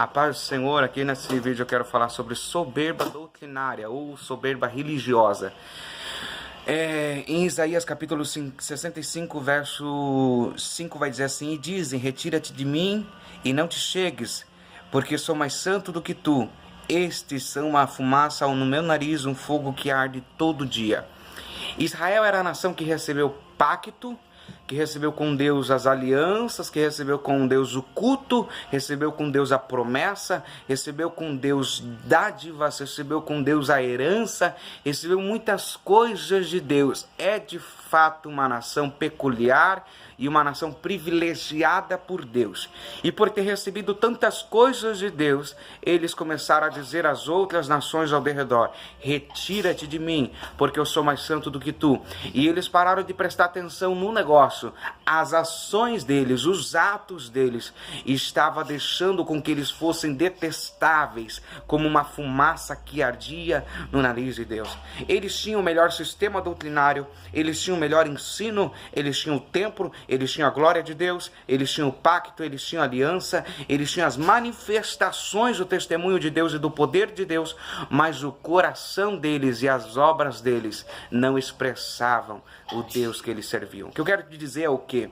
A paz do Senhor, aqui nesse vídeo eu quero falar sobre soberba doutrinária ou soberba religiosa. Em Isaías capítulo 65, verso 5 vai dizer assim: E dizem, retira-te de mim e não te chegues, porque sou mais santo do que tu. Estes são uma fumaça no meu nariz, um fogo que arde todo dia. Israel era a nação que recebeu pacto, que recebeu com Deus as alianças, que recebeu com Deus o culto, recebeu com Deus a promessa, recebeu com Deus dádivas, recebeu com Deus a herança, recebeu muitas coisas de Deus. É de fato uma nação peculiar e uma nação privilegiada por Deus. E por ter recebido tantas coisas de Deus, eles começaram a dizer às outras nações ao redor: retira-te de mim, porque eu sou mais santo do que tu. E eles pararam de prestar atenção no negócio. As ações deles, os atos deles, estava deixando com que eles fossem detestáveis, como uma fumaça que ardia no nariz de Deus. Eles tinham o melhor sistema doutrinário, eles tinham o melhor ensino, eles tinham o templo, eles tinham a glória de Deus, eles tinham o pacto, eles tinham a aliança, eles tinham as manifestações do testemunho de Deus e do poder de Deus, mas o coração deles e as obras deles não expressavam o Deus que eles serviam. O que eu quero te dizer é o quê?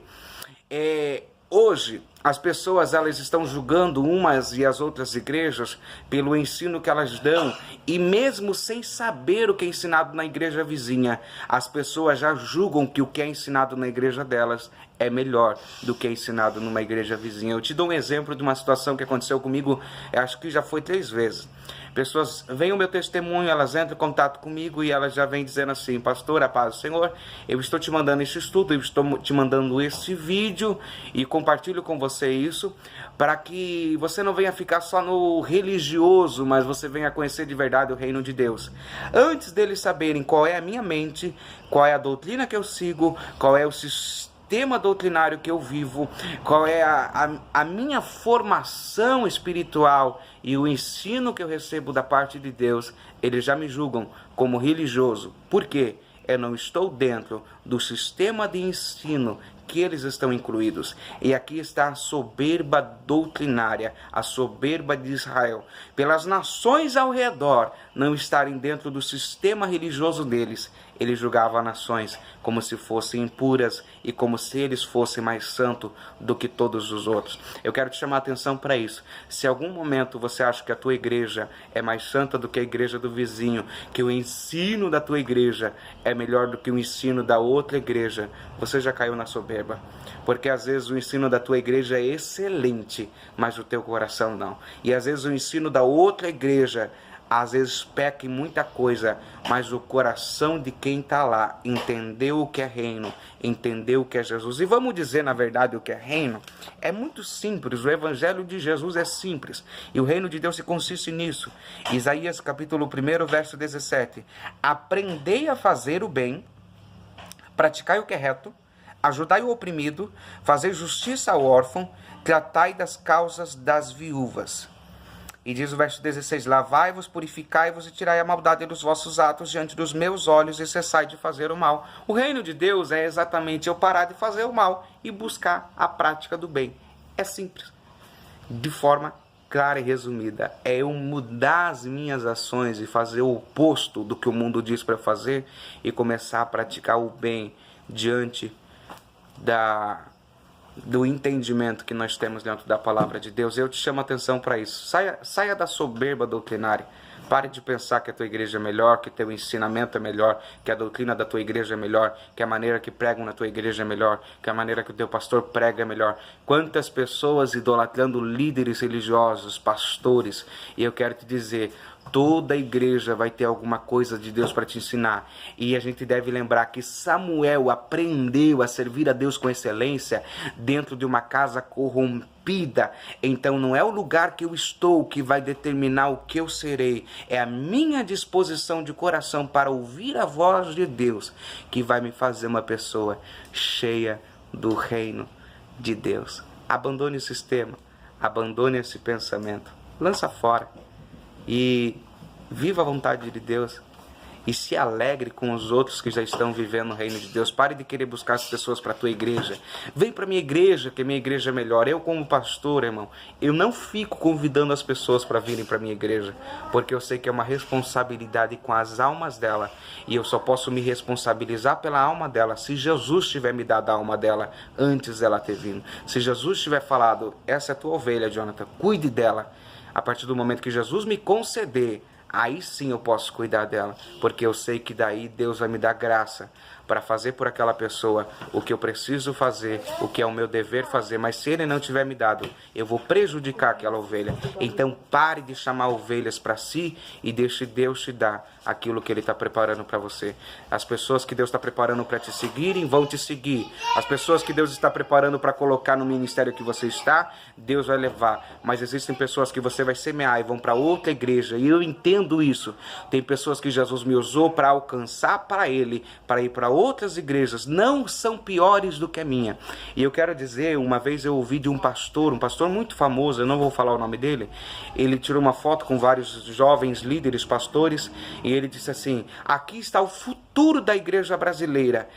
Hoje, as pessoas elas estão julgando umas e as outras igrejas pelo ensino que elas dão, e mesmo sem saber o que é ensinado na igreja vizinha, as pessoas já julgam que o que é ensinado na igreja delas é melhor do que é ensinado numa igreja vizinha. Eu te dou um exemplo de uma situação que aconteceu comigo, acho que já foi 3 vezes. Pessoas veem o meu testemunho, elas entram em contato comigo e elas já vêm dizendo assim: pastor, a paz do Senhor, eu estou te mandando esse estudo, eu estou te mandando esse vídeo e compartilho com você isso, para que você não venha ficar só no religioso, mas você venha conhecer de verdade o reino de Deus. Antes deles saberem qual é a minha mente, qual é a doutrina que eu sigo, qual é o sistema doutrinário que eu vivo, qual é a minha formação espiritual e o ensino que eu recebo da parte de Deus, eles já me julgam como religioso. Por quê? Eu não estou dentro do sistema de ensino que eles estão incluídos. E aqui está a soberba doutrinária, a soberba de Israel, pelas nações ao redor não estarem dentro do sistema religioso deles. Ele julgava nações como se fossem impuras e como se eles fossem mais santos do que todos os outros. Eu quero te chamar a atenção para isso. Se em algum momento você acha que a tua igreja é mais santa do que a igreja do vizinho, que o ensino da tua igreja é melhor do que o ensino da outra igreja, você já caiu na soberba. Porque às vezes o ensino da tua igreja é excelente, mas o teu coração não. E às vezes o ensino da outra igreja às vezes peca em muita coisa, mas o coração de quem está lá entendeu o que é reino, entendeu o que é Jesus. E vamos dizer, na verdade, o que é reino? É muito simples, o evangelho de Jesus é simples, e o reino de Deus se consiste nisso. Isaías capítulo 1, verso 17. Aprendei a fazer o bem, praticai o que é reto, ajudai o oprimido, fazei justiça ao órfão, tratai das causas das viúvas. E diz o verso 16: lavai-vos, purificai-vos e tirai a maldade dos vossos atos diante dos meus olhos e cessai de fazer o mal. O reino de Deus é exatamente eu parar de fazer o mal e buscar a prática do bem. É simples. De forma clara e resumida, é eu mudar as minhas ações e fazer o oposto do que o mundo diz para fazer e começar a praticar o bem diante do entendimento que nós temos dentro da palavra de Deus. Eu te chamo a atenção para isso. Saia da soberba doutrinária. Pare de pensar que a tua igreja é melhor, que teu ensinamento é melhor, que a doutrina da tua igreja é melhor, que a maneira que pregam na tua igreja é melhor, que a maneira que o teu pastor prega é melhor. Quantas pessoas idolatrando líderes religiosos, pastores, e eu quero te dizer, toda igreja vai ter alguma coisa de Deus para te ensinar. E a gente deve lembrar que Samuel aprendeu a servir a Deus com excelência dentro de uma casa corrompida. Então não é o lugar que eu estou que vai determinar o que eu serei. É a minha disposição de coração para ouvir a voz de Deus que vai me fazer uma pessoa cheia do reino de Deus. Abandone o sistema, abandone esse pensamento, lança fora e viva a vontade de Deus. e se alegre com os outros que já estão vivendo no reino de Deus. Pare de querer buscar as pessoas para a tua igreja. Vem para a minha igreja, que a minha igreja é melhor. Eu, como pastor, irmão, eu não fico convidando as pessoas para virem para a minha igreja, porque eu sei que é uma responsabilidade com as almas dela, e eu só posso me responsabilizar pela alma dela se Jesus tiver me dado a alma dela antes dela ter vindo. Se Jesus tiver falado, essa é a tua ovelha, Jonathan, cuide dela. A partir do momento que Jesus me conceder, aí sim eu posso cuidar dela, porque eu sei que daí Deus vai me dar graça para fazer por aquela pessoa o que eu preciso fazer, o que é o meu dever fazer. Mas se Ele não tiver me dado, eu vou prejudicar aquela ovelha. Então pare de chamar ovelhas para si e deixe Deus te dar aquilo que Ele está preparando para você. As pessoas que Deus está preparando para te seguirem vão te seguir. As pessoas que Deus está preparando para colocar no ministério que você está, Deus vai levar. Mas existem pessoas que você vai semear e vão para outra igreja, e eu entendo isso. Tem pessoas que Jesus me usou para alcançar para Ele, para ir para outras igrejas, não são piores do que a minha. E eu quero dizer, uma vez eu ouvi de um pastor muito famoso, eu não vou falar o nome dele, ele tirou uma foto com vários jovens líderes, pastores, e ele disse assim: aqui está o futuro da igreja brasileira.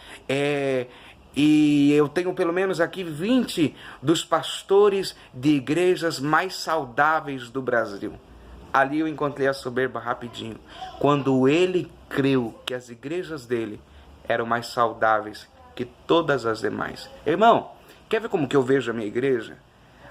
E eu tenho pelo menos aqui 20 dos pastores de igrejas mais saudáveis do Brasil. Ali eu encontrei a soberba rapidinho. Quando ele creu que as igrejas dele eram mais saudáveis que todas as demais. Irmão, quer ver como que eu vejo a minha igreja?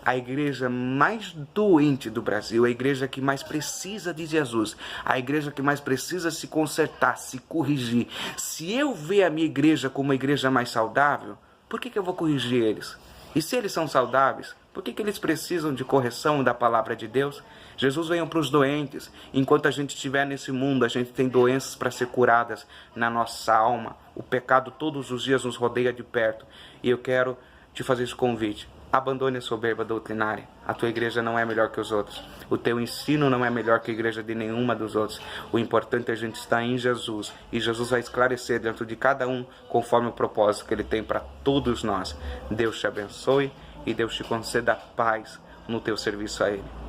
A igreja mais doente do Brasil, a igreja que mais precisa de Jesus, a igreja que mais precisa se consertar, se corrigir. Se eu ver a minha igreja como uma igreja mais saudável, por que eu vou corrigir eles? E se eles são saudáveis, por que eles precisam de correção da palavra de Deus? Jesus veio para os doentes. Enquanto a gente estiver nesse mundo, a gente tem doenças para ser curadas na nossa alma. O pecado todos os dias nos rodeia de perto. E eu quero te fazer esse convite. Abandone a soberba doutrinária. A tua igreja não é melhor que os outros. O teu ensino não é melhor que a igreja de nenhuma dos outros. O importante é a gente estar em Jesus. E Jesus vai esclarecer dentro de cada um conforme o propósito que Ele tem para todos nós. Deus te abençoe e Deus te conceda paz no teu serviço a Ele.